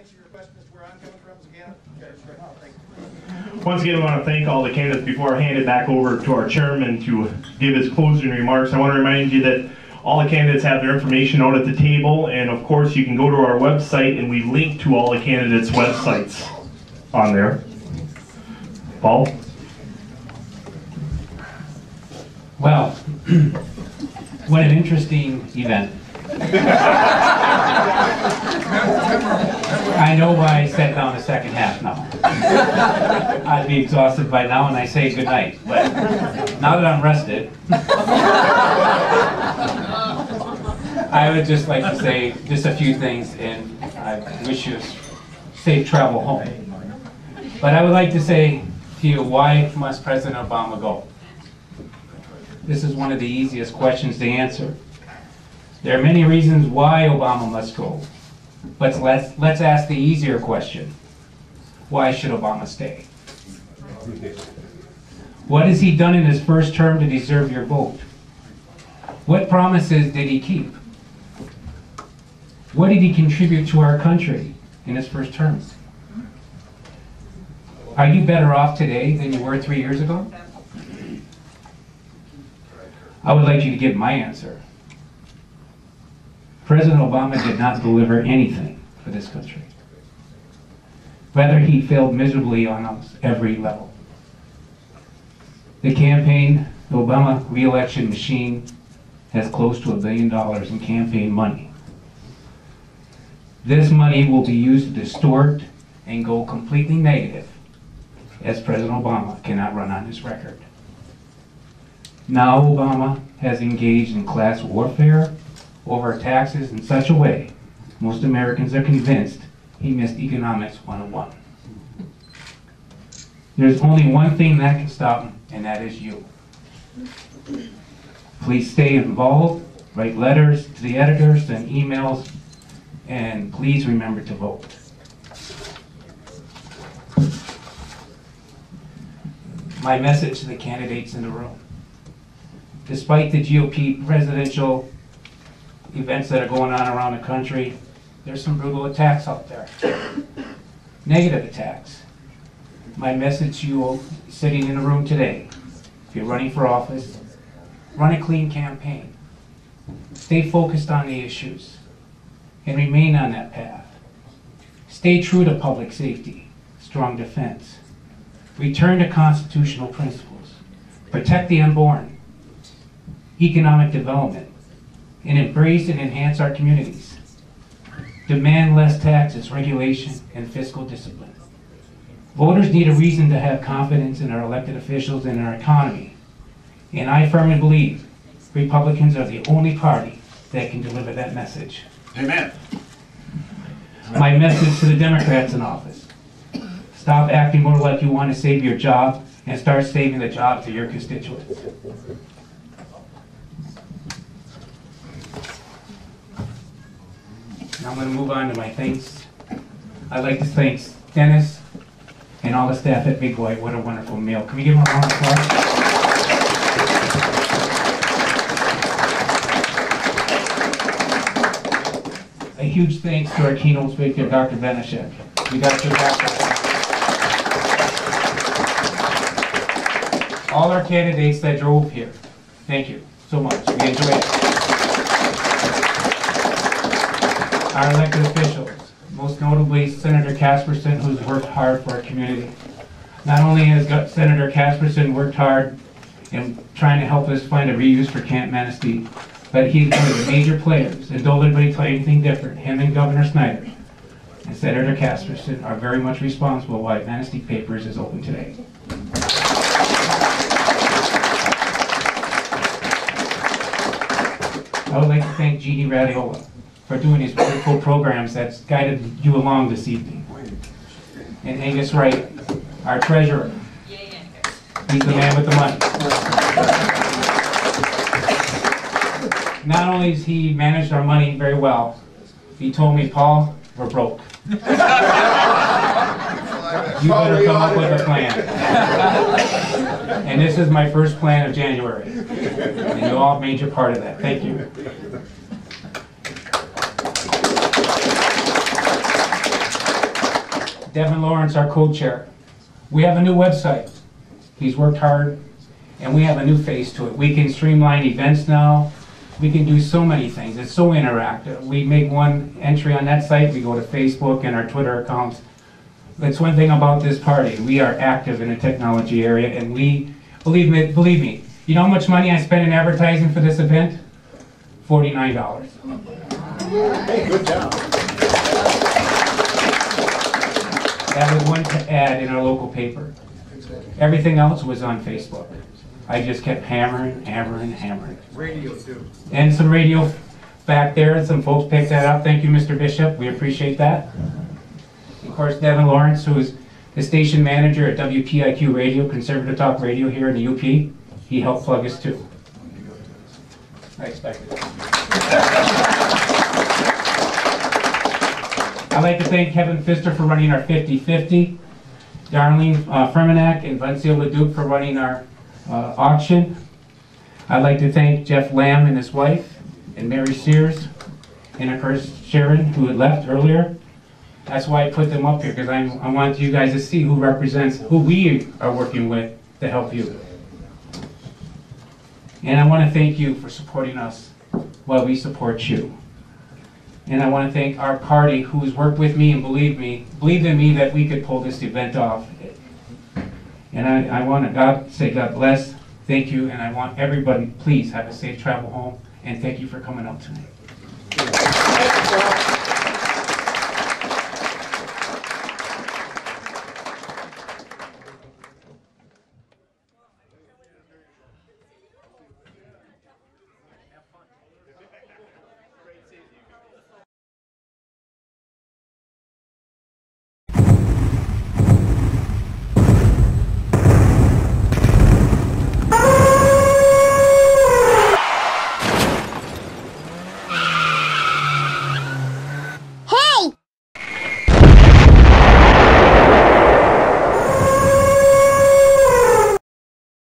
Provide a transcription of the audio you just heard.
answer your question as to where I'm coming from again? Okay, great. Thank you. Once again, I want to thank all the candidates. Before I hand it back over to our chairman to give his closing remarks, I want to remind you that all the candidates have their information out at the table, and of course you can go to our website and we link to all the candidates' websites on there. Paul? Well, what an interesting event. I know why I set down the second half now. I'd be exhausted by now and I say good night. But now that I'm rested, I would just like to say just a few things, and I wish you safe travel home. But I would like to say to you, why must President Obama go? This is one of the easiest questions to answer. There are many reasons why Obama must go. But let's ask the easier question. Why should Obama stay? What has he done in his first term to deserve your vote? What promises did he keep? What did he contribute to our country in his first term? Are you better off today than you were 3 years ago? I would like you to give my answer. President Obama did not deliver anything for this country. Rather, he failed miserably on almost every level. The campaign, the Obama re-election machine, has close to $1 billion in campaign money. This money will be used to distort and go completely negative, as President Obama cannot run on his record. Now Obama has engaged in class warfare over taxes in such a way most Americans are convinced he missed economics 101. There's only one thing that can stop him, and that is you. Please stay involved, write letters to the editors, send emails, and please remember to vote. My message to the candidates in the room. Despite the GOP presidential events that are going on around the country, there's some brutal attacks out there. Negative attacks. My message to you all sitting in the room today, if you're running for office, run a clean campaign. Stay focused on the issues and remain on that path. Stay true to public safety, strong defense. Return to constitutional principles. Protect the unborn. Economic development. And embrace and enhance our communities. Demand less taxes, regulation, and fiscal discipline. Voters need a reason to have confidence in our elected officials and our economy. And I firmly believe Republicans are the only party that can deliver that message. Amen. My message to the Democrats in office. Stop acting more like you want to save your job and start saving the jobs of your constituents. Now I'm going to move on to my thanks. I'd like to thank Dennis and all the staff at Big White. What a wonderful meal. Can we give them a round of applause? A huge thanks to our keynote speaker, Dr. Benishek. We got your back. All our candidates that drove here, thank you so much. We enjoyed it. Our elected officials, most notably Senator Casperson, who's worked hard for our community. Not only has Senator Casperson worked hard in trying to help us find a reuse for Camp Manistee, but he's one of the major players, and don't let anybody tell you anything different. Him and Governor Snyder and Senator Casperson are very much responsible why Manistee Papers is open today. I would like to thank G.D. Radiola for doing these wonderful programs that's guided you along this evening. And Angus Wright, our treasurer. He's the man with the money. Not only has he managed our money very well, he told me, Paul, we're broke. You better come up with a plan. And this is my first plan of January. And you all made your part of that. Thank you. Devin Lawrence, our co-chair. We have a new website. He's worked hard, and we have a new face to it. We can streamline events now. We can do so many things. It's so interactive. We make one entry on that site, we go to Facebook and our Twitter accounts. That's one thing about this party. We are active in the technology area, and we, believe me, you know how much money I spent in advertising for this event? $49. Hey, good job. That was one ad in our local paper. Everything else was on Facebook. I just kept hammering. Radio too. And some radio back there, some folks picked that up. Thank you, Mr. Bishop, we appreciate that. Of course, Devin Lawrence, who is the station manager at WPIQ Radio, Conservative Talk Radio here in the UP, he helped plug us too. I expected it. I'd like to thank Kevin Pfister for running our 50-50, Darlene Fermanac and Vancille Leduc for running our auction. I'd like to thank Jeff Lamb and his wife, and Mary Sears, and of course Sharon, who had left earlier. That's why I put them up here, because I want you guys to see who represents, who we are working with to help you. And I want to thank you for supporting us while we support you. And I want to thank our party who's worked with me and believed in me that we could pull this event off. And I want to say God bless, thank you, and I want everybody, please have a safe travel home, and thank you for coming out tonight.